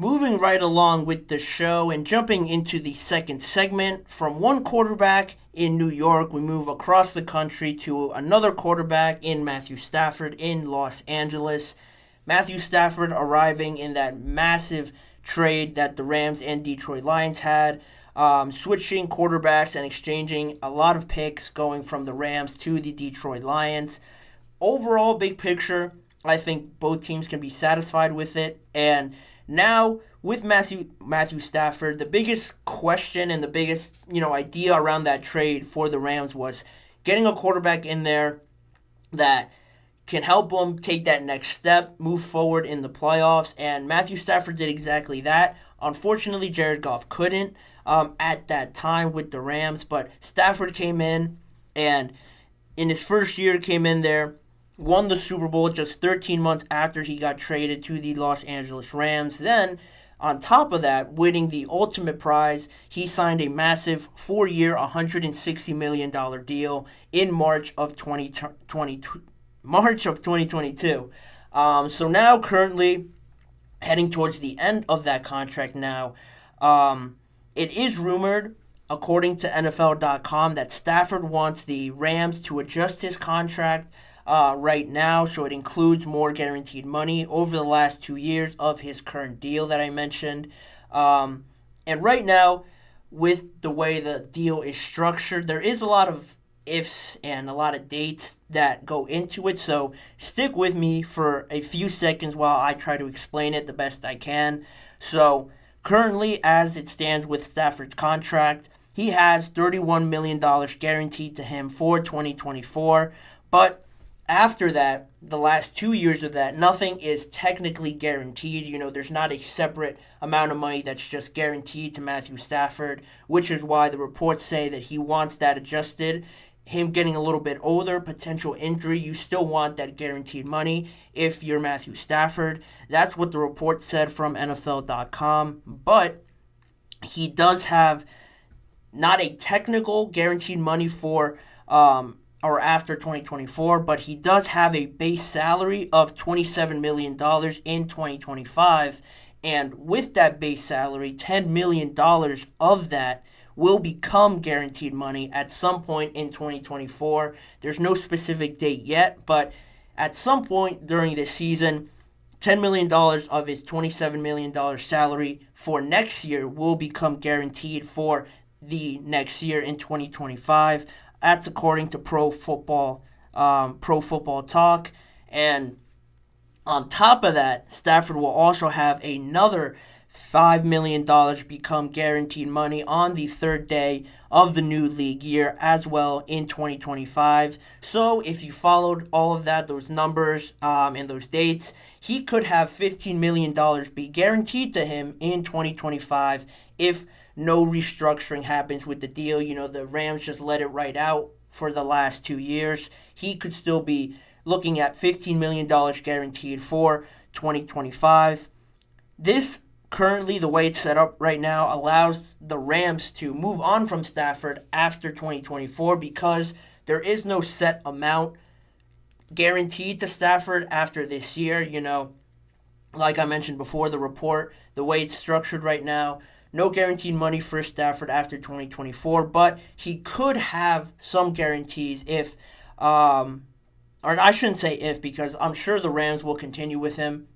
moving right along with the show and jumping into the second segment, from one quarterback in New York, we move across the country to another quarterback in Matthew Stafford in Los Angeles. Matthew Stafford arriving in that massive trade that the Rams and Detroit Lions had, switching quarterbacks and exchanging a lot of picks going from the Rams to the Detroit Lions. Overall, big picture, I think both teams can be satisfied with it. And now with Matthew Stafford, the biggest question and the biggest idea around that trade for the Rams was getting a quarterback in there that can help them take that next step, move forward in the playoffs. And Matthew Stafford did exactly that. Unfortunately, Jared Goff couldn't at that time with the Rams, but Stafford came in and in his first year came in there, won the Super Bowl just 13 months after he got traded to the Los Angeles Rams. Then, on top of that, winning the ultimate prize, he signed a massive 4-year, $160 million deal in March of 2022. So now, currently, heading towards the end of that contract now, it is rumored, according to NFL.com, that Stafford wants the Rams to adjust his contract right now, so it includes more guaranteed money over the last 2 years of his current deal that I mentioned. And right now, with the way the deal is structured, there is a lot of ifs and a lot of dates that go into it, so stick with me for a few seconds while I try to explain it the best I can. So currently, as it stands with Stafford's contract, he has $31 million guaranteed to him for 2024, but after that, the last 2 years of that, nothing is technically guaranteed. There's not a separate amount of money that's just guaranteed to Matthew Stafford, which is why the reports say that he wants that adjusted. Him getting a little bit older, potential injury, you still want that guaranteed money if you're Matthew Stafford. That's what the report said from NFL.com. But he does have not a technical guaranteed money for or after 2024, but he does have a base salary of $27 million in 2025. And with that base salary, $10 million of that will become guaranteed money at some point in 2024. There's no specific date yet, but at some point during this season, $10 million of his $27 million salary for next year will become guaranteed for the next year in 2025. That's according to Pro Football Talk. And on top of that, Stafford will also have another $5 million become guaranteed money on the third day of the new league year as well in 2025. So if you followed all of that, those numbers and those dates, he could have $15 million be guaranteed to him in 2025 if no restructuring happens with the deal. The Rams just let it right out for the last 2 years. He could still be looking at $15 million guaranteed for 2025. This currently, the way it's set up right now, allows the Rams to move on from Stafford after 2024 because there is no set amount guaranteed to Stafford after this year. Like I mentioned before, the report, the way it's structured right now, no guaranteed money for Stafford after 2024, but he could have some guarantees if, or I shouldn't say if, because I'm sure the Rams will continue with him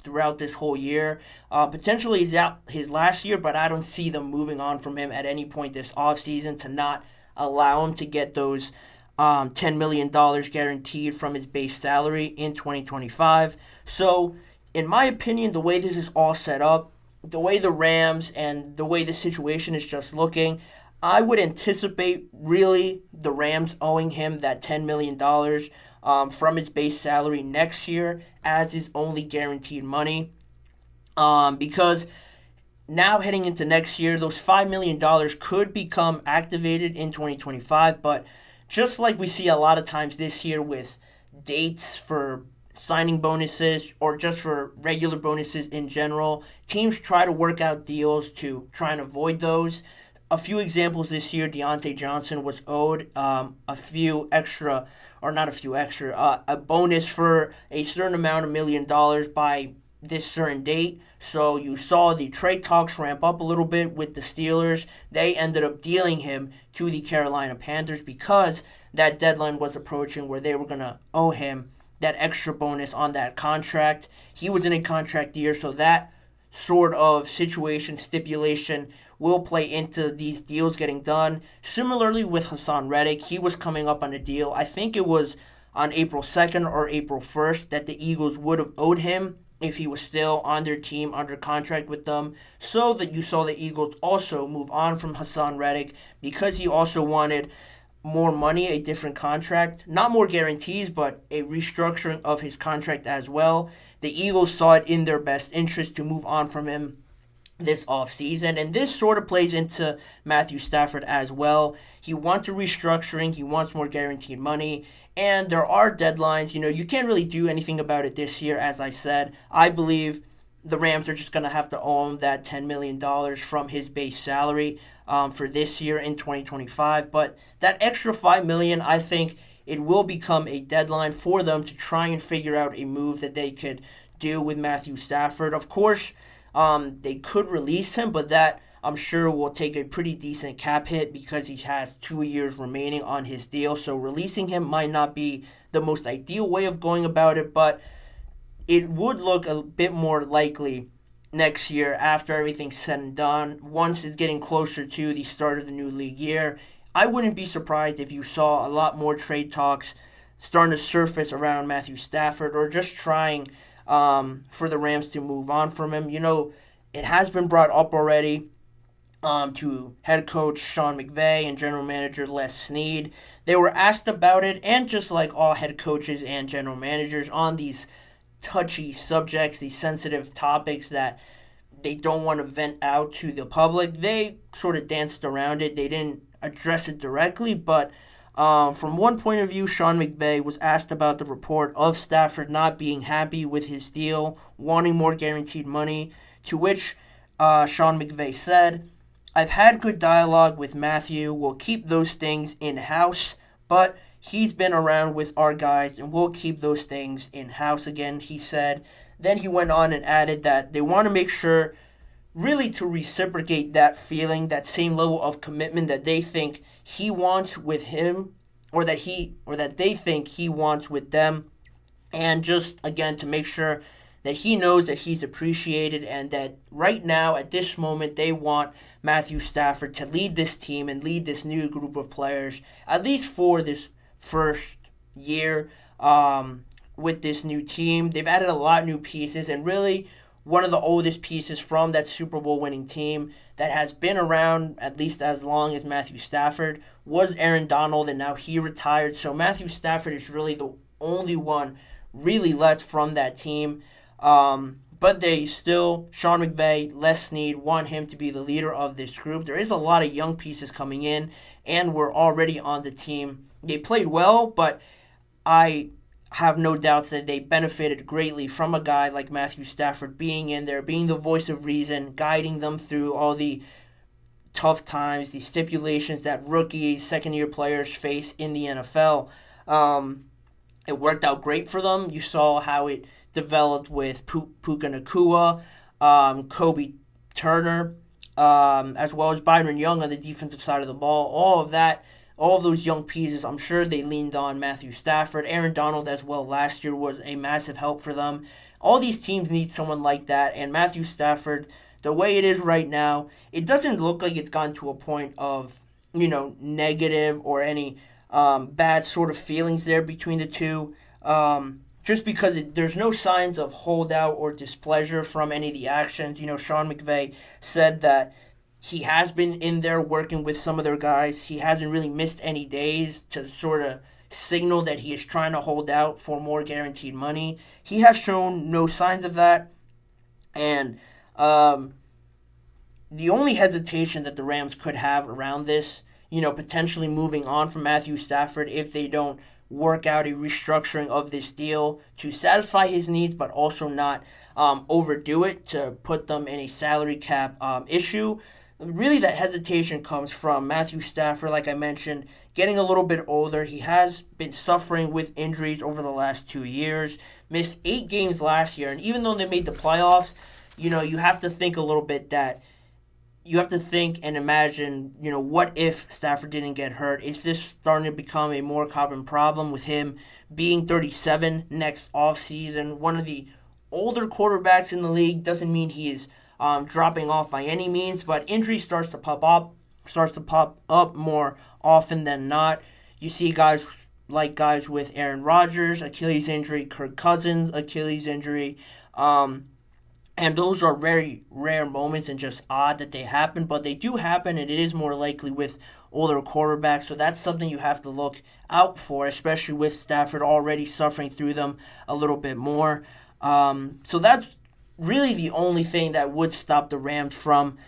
throughout this whole year. Potentially he's out his last year, but I don't see them moving on from him at any point this offseason to not allow him to get those $10 million guaranteed from his base salary in 2025. So, in my opinion, the way this is all set up, the way the Rams and the way the situation is just looking, I would anticipate really the Rams owing him that $10 million from his base salary next year as his only guaranteed money. Because now heading into next year, those $5 million could become activated in 2025. But just like we see a lot of times this year with dates for signing bonuses or just for regular bonuses in general, teams try to work out deals to try and avoid those. A few examples this year, Deontay Johnson was owed a bonus for a certain amount of $1 million by this certain date. So you saw the trade talks ramp up a little bit with the Steelers. They ended up dealing him to the Carolina Panthers because that deadline was approaching where they were going to owe him that extra bonus on that contract. He was in a contract year, so that sort of situation, stipulation, will play into these deals getting done. Similarly with Hassan Reddick, he was coming up on a deal. I think it was on April 2nd or April 1st that the Eagles would have owed him if he was still on their team under contract with them. So that you saw the Eagles also move on from Hassan Reddick because he also wanted more money, a different contract, not more guarantees, but a restructuring of his contract as well. The Eagles saw it in their best interest to move on from him this offseason, and this sort of plays into Matthew Stafford as well. He wants a restructuring, he wants more guaranteed money, and there are deadlines. You can't really do anything about it this year, as I said. I believe the Rams are just going to have to owe him that $10 million from his base salary for this year in 2025. But that extra $5 million, I think it will become a deadline for them to try and figure out a move that they could do with Matthew Stafford. Of course, they could release him, but that I'm sure will take a pretty decent cap hit because he has 2 years remaining on his deal. So releasing him might not be the most ideal way of going about it, but it would look a bit more likely next year after everything's said and done, once it's getting closer to the start of the new league year. I wouldn't be surprised if you saw a lot more trade talks starting to surface around Matthew Stafford or just trying for the Rams to move on from him. It has been brought up already to head coach Sean McVay and general manager Les Snead. They were asked about it, and just like all head coaches and general managers on these touchy subjects, these sensitive topics that they don't want to vent out to the public, they sort of danced around it. They didn't address it directly, but from one point of view, Sean McVay was asked about the report of Stafford not being happy with his deal, wanting more guaranteed money, to which Sean McVay said, "I've had good dialogue with Matthew. We'll keep those things in-house, but he's been around with our guys, and we'll keep those things in-house again," he said. Then he went on and added that they want to make sure really to reciprocate that feeling, that same level of commitment that they think he wants with him, or that they think he wants with them, and just again to make sure that he knows that he's appreciated, and that right now at this moment they want Matthew Stafford to lead this team and lead this new group of players, at least for this first year with this new team. They've added a lot of new pieces, and really one of the oldest pieces from that Super Bowl winning team that has been around at least as long as Matthew Stafford was Aaron Donald, and now he retired. So Matthew Stafford is really the only one really left from that team. But they still, Sean McVay, Les Snead, want him to be the leader of this group. There is a lot of young pieces coming in, and we're already on the team. They played well, but I have no doubts that they benefited greatly from a guy like Matthew Stafford being in there, being the voice of reason, guiding them through all the tough times, the stipulations that rookies, second-year players face in the NFL. It worked out great for them. You saw how it developed with Puka Nacua, Kobe Turner, as well as Byron Young on the defensive side of the ball. All of those young pieces, I'm sure they leaned on Matthew Stafford. Aaron Donald as well last year was a massive help for them. All these teams need someone like that, and Matthew Stafford, the way it is right now, it doesn't look like it's gotten to a point of, negative or any bad sort of feelings there between the two. Just because there's no signs of holdout or displeasure from any of the actions. Sean McVay said that he has been in there working with some of their guys. He hasn't really missed any days to sort of signal that he is trying to hold out for more guaranteed money. He has shown no signs of that. And the only hesitation that the Rams could have around this, potentially moving on from Matthew Stafford if they don't work out a restructuring of this deal to satisfy his needs, but also not overdo it to put them in a salary cap issue. Really, that hesitation comes from Matthew Stafford, like I mentioned, getting a little bit older. He has been suffering with injuries over the last 2 years. Missed 8 games last year, and even though they made the playoffs, you have to think a little bit that you have to think and imagine, what if Stafford didn't get hurt? Is this starting to become a more common problem with him being 37 next offseason? One of the older quarterbacks in the league. Doesn't mean he is dropping off by any means, but injury starts to pop up more often than not. You see guys with Aaron Rodgers, Achilles injury, Kirk Cousins, Achilles injury. And those are very rare moments and just odd that they happen, but they do happen, and it is more likely with older quarterbacks. So that's something you have to look out for, especially with Stafford already suffering through them a little bit more. So that's really the only thing that would stop the Rams from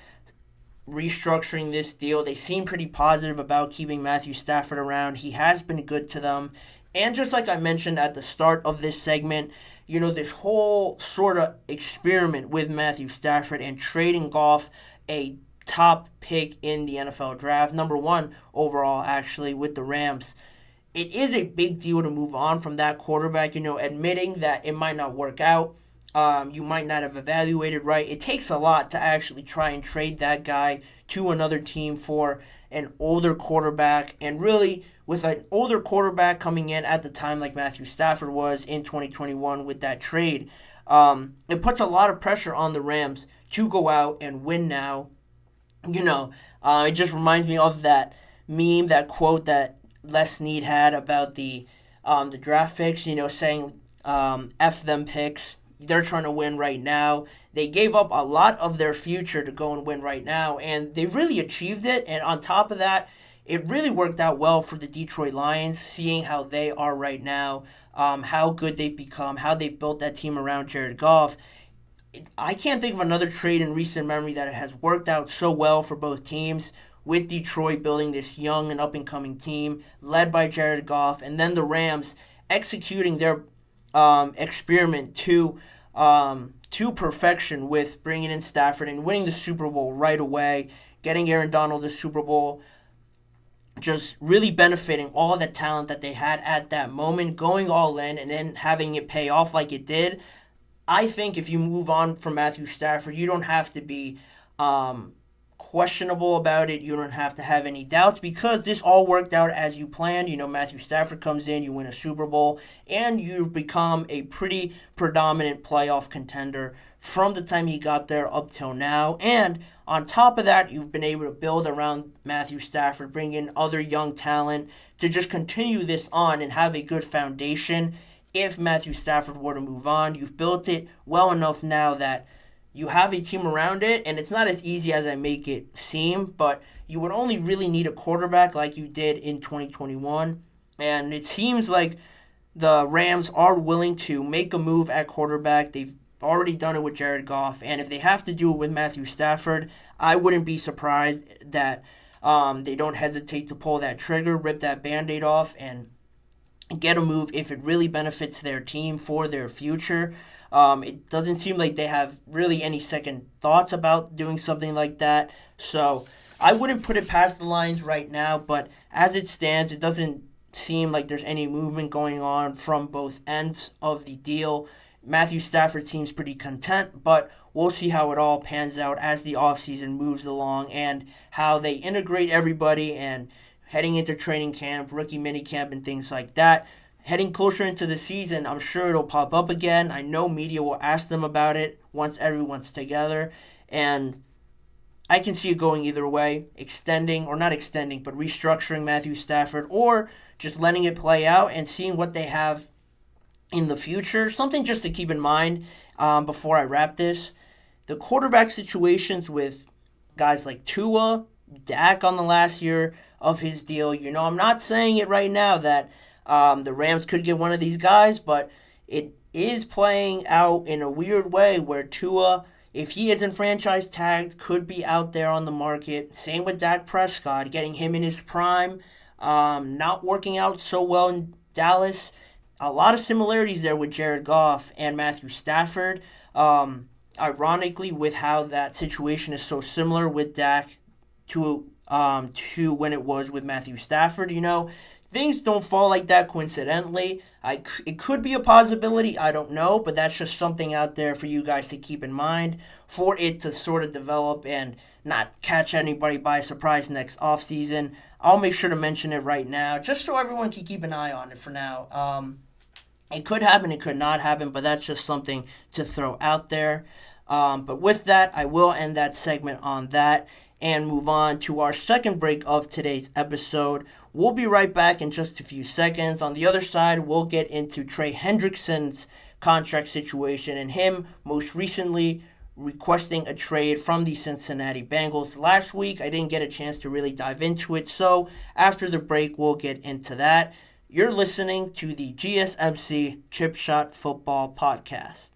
restructuring this deal. They seem pretty positive about keeping Matthew Stafford around. He has been good to them. And just like I mentioned at the start of this segment, this whole sort of experiment with Matthew Stafford and trading Goff, a top pick in the NFL draft, number 1 overall, actually, with the Rams. It is a big deal to move on from that quarterback, admitting that it might not work out. You might not have evaluated right. It takes a lot to actually try and trade that guy to another team for an older quarterback. And really, with an older quarterback coming in at the time like Matthew Stafford was in 2021 with that trade, it puts a lot of pressure on the Rams to go out and win now. It just reminds me of that meme, that quote that Les Snead had about the draft picks, saying, F them picks. They're trying to win right now. They gave up a lot of their future to go and win right now, and they really achieved it. And on top of that, it really worked out well for the Detroit Lions, seeing how they are right now, how good they've become, how they've built that team around Jared Goff. I can't think of another trade in recent memory that has worked out so well for both teams, with Detroit building this young and up-and-coming team led by Jared Goff, and then the Rams executing their experiment to perfection with bringing in Stafford and winning the Super Bowl right away, getting Aaron Donald the Super Bowl, just really benefiting all the talent that they had at that moment, going all in, and then having it pay off like it did. I think if you move on from Matthew Stafford, you don't have to be questionable about it. You don't have to have any doubts, because this all worked out as you planned. Matthew Stafford comes in, you win a Super Bowl, and you've become a pretty predominant playoff contender from the time he got there up till now. And on top of that, you've been able to build around Matthew Stafford, bring in other young talent to just continue this on and have a good foundation. If Matthew Stafford were to move on, you've built it well enough now that you have a team around it, and it's not as easy as I make it seem, but you would only really need a quarterback like you did in 2021. And it seems like the Rams are willing to make a move at quarterback. They've already done it with Jared Goff, and if they have to do it with Matthew Stafford, I wouldn't be surprised that they don't hesitate to pull that trigger, rip that Band-Aid off, and get a move if it really benefits their team for their future. It doesn't seem like they have really any second thoughts about doing something like that. So I wouldn't put it past the Lions right now, but as it stands, it doesn't seem like there's any movement going on from both ends of the deal. Matthew Stafford seems pretty content, but we'll see how it all pans out as the offseason moves along and how they integrate everybody and heading into training camp, rookie minicamp, and things like that. Heading closer into the season, I'm sure it'll pop up again. I know media will ask them about it once everyone's together, and I can see it going either way, extending, or not extending, but restructuring Matthew Stafford, or just letting it play out and seeing what they have in the future. Something just to keep in mind before I wrap this. The quarterback situations with guys like Tua, Dak on the last year of his deal. I'm not saying it right now that the Rams could get one of these guys, but it is playing out in a weird way where Tua, if he isn't franchise tagged, could be out there on the market. Same with Dak Prescott, getting him in his prime, not working out so well in Dallas. A lot of similarities there with Jared Goff and Matthew Stafford. Ironically, with how that situation is so similar with Dak to to when it was with Matthew Stafford. Things don't fall like that coincidentally. It could be a possibility, I don't know, but that's just something out there for you guys to keep in mind for it to sort of develop and not catch anybody by surprise next offseason. I'll make sure to mention it right now, just so everyone can keep an eye on it for now. It could happen, it could not happen, but that's just something to throw out there. But with that, I will end that segment on that and move on to our second break of today's episode. We'll be right back in just a few seconds. On the other side, we'll get into Trey Hendrickson's contract situation and him most recently requesting a trade from the Cincinnati Bengals. Last week, I didn't get a chance to really dive into it, so after the break, we'll get into that. You're listening to the GSMC Chip Shot Football Podcast.